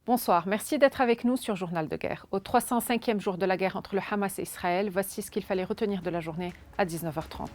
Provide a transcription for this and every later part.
Bonsoir, merci d'être avec nous sur Journal de guerre. Au 305e jour de la guerre entre le Hamas et Israël, voici ce qu'il fallait retenir de la journée à 19h30.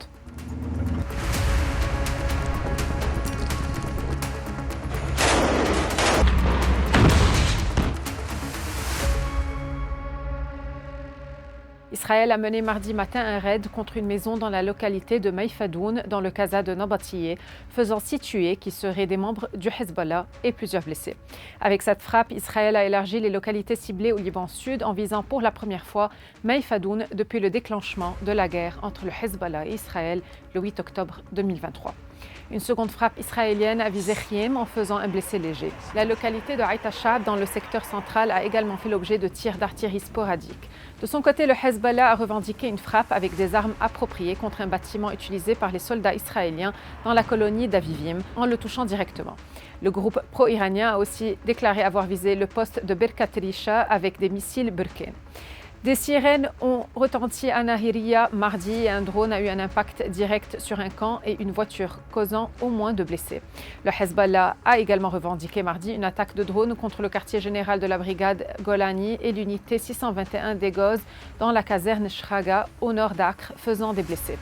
Israël a mené mardi matin un raid contre une maison dans la localité de Maïfadoun, dans le Qaza de Nabatiyeh, faisant s'y tuer qui seraient des membres du Hezbollah et plusieurs blessés. Avec cette frappe, Israël a élargi les localités ciblées au Liban Sud en visant pour la première fois Maïfadoun depuis le déclenchement de la guerre entre le Hezbollah et Israël le 8 octobre 2023. Une seconde frappe israélienne a visé Khiem en faisant un blessé léger. La localité de Aït Ashab, dans le secteur central, a également fait l'objet de tirs d'artillerie sporadiques. De son côté, le Hezbollah a revendiqué une frappe avec des armes appropriées contre un bâtiment utilisé par les soldats israéliens dans la colonie d'Avivim, en le touchant directement. Le groupe pro-iranien a aussi déclaré avoir visé le poste de Birkat Risha avec des missiles Burken. Des sirènes ont retenti à Nahiriya mardi et un drone a eu un impact direct sur un camp et une voiture, causant au moins 2 blessés. Le Hezbollah a également revendiqué mardi une attaque de drone contre le quartier général de la brigade Golani et l'unité 621 d'Egoz dans la caserne Shraga au nord d'Acre, faisant des blessés.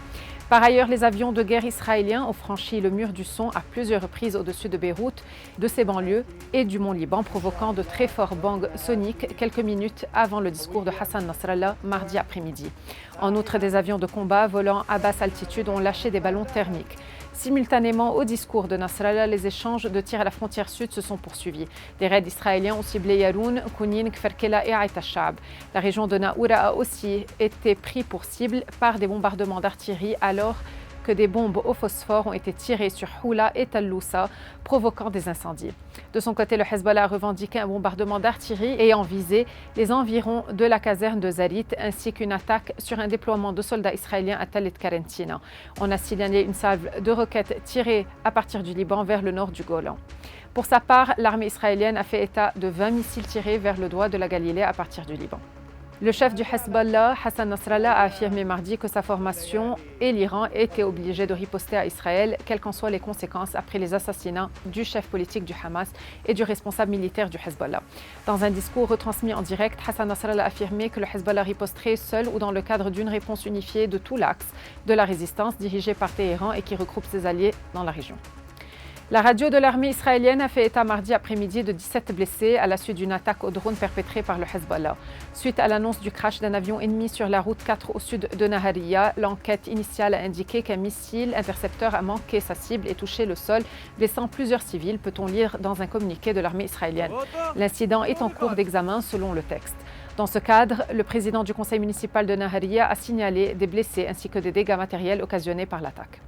Par ailleurs, les avions de guerre israéliens ont franchi le mur du son à plusieurs reprises au-dessus de Beyrouth, de ses banlieues et du mont Liban, provoquant de très forts bangs soniques quelques minutes avant le discours de Hassan Nasrallah mardi après-midi. En outre, des avions de combat volant à basse altitude ont lâché des ballons thermiques. Simultanément au discours de Nasrallah, les échanges de tirs à la frontière sud se sont poursuivis. Des raids israéliens ont ciblé Yaroun, Kounin, Kferkela et Aït Ashab. La région de Naoura a aussi été prise pour cible par des bombardements d'artillerie alors que des bombes au phosphore ont été tirées sur Houla et Talloussa, provoquant des incendies. De son côté, le Hezbollah a revendiqué un bombardement d'artillerie ayant visé les environs de la caserne de Zarit, ainsi qu'une attaque sur un déploiement de soldats israéliens à Talit Karentina. On a signalé une salve de roquettes tirées à partir du Liban vers le nord du Golan. Pour sa part, l'armée israélienne a fait état de 20 missiles tirés vers le doigt de la Galilée à partir du Liban. Le chef du Hezbollah, Hassan Nasrallah, a affirmé mardi que sa formation et l'Iran étaient obligés de riposter à Israël, quelles qu'en soient les conséquences après les assassinats du chef politique du Hamas et du responsable militaire du Hezbollah. Dans un discours retransmis en direct, Hassan Nasrallah a affirmé que le Hezbollah riposterait seul ou dans le cadre d'une réponse unifiée de tout l'axe de la résistance dirigée par Téhéran et qui regroupe ses alliés dans la région. La radio de l'armée israélienne a fait état mardi après-midi de 17 blessés à la suite d'une attaque au drone perpétrée par le Hezbollah. Suite à l'annonce du crash d'un avion ennemi sur la route 4 au sud de Nahariya, l'enquête initiale a indiqué qu'un missile intercepteur a manqué sa cible et touché le sol, blessant plusieurs civils, peut-on lire dans un communiqué de l'armée israélienne. L'incident est en cours d'examen selon le texte. Dans ce cadre, le président du conseil municipal de Nahariya a signalé des blessés ainsi que des dégâts matériels occasionnés par l'attaque.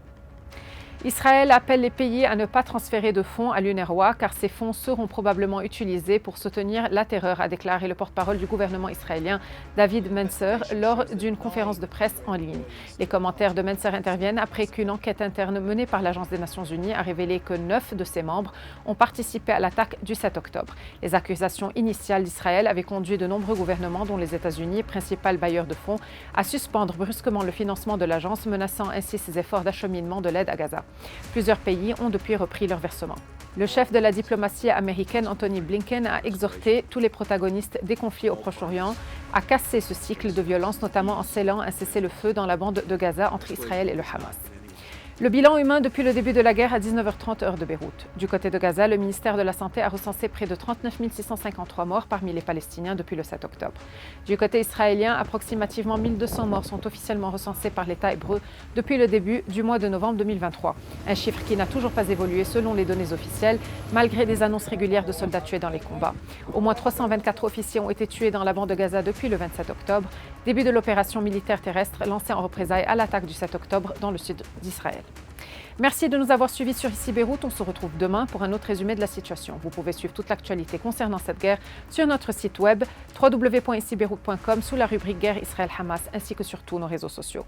Israël appelle les pays à ne pas transférer de fonds à l'UNRWA car ces fonds seront probablement utilisés pour soutenir la terreur, a déclaré le porte-parole du gouvernement israélien David Mencer lors d'une conférence de presse en ligne. Les commentaires de Mencer interviennent après qu'une enquête interne menée par l'Agence des Nations Unies a révélé que 9 de ses membres ont participé à l'attaque du 7 octobre. Les accusations initiales d'Israël avaient conduit de nombreux gouvernements, dont les États-Unis, principal bailleur de fonds, à suspendre brusquement le financement de l'agence, menaçant ainsi ses efforts d'acheminement de l'aide à Gaza. Plusieurs pays ont depuis repris leur versement. Le chef de la diplomatie américaine, Anthony Blinken, a exhorté tous les protagonistes des conflits au Proche-Orient à casser ce cycle de violence, notamment en scellant un cessez-le-feu dans la bande de Gaza entre Israël et le Hamas. Le bilan humain depuis le début de la guerre à 19h30 heure de Beyrouth. Du côté de Gaza, le ministère de la Santé a recensé près de 39 653 morts parmi les Palestiniens depuis le 7 octobre. Du côté israélien, approximativement 1200 morts sont officiellement recensés par l'État hébreu depuis le début du mois de novembre 2023. Un chiffre qui n'a toujours pas évolué selon les données officielles, malgré des annonces régulières de soldats tués dans les combats. Au moins 324 officiers ont été tués dans la bande de Gaza depuis le 27 octobre, début de l'opération militaire terrestre lancée en représailles à l'attaque du 7 octobre dans le sud d'Israël. Merci de nous avoir suivis sur Ici Beyrouth. On se retrouve demain pour un autre résumé de la situation. Vous pouvez suivre toute l'actualité concernant cette guerre sur notre site web www.icibeyrouth.com sous la rubrique Guerre Israël-Hamas ainsi que sur tous nos réseaux sociaux.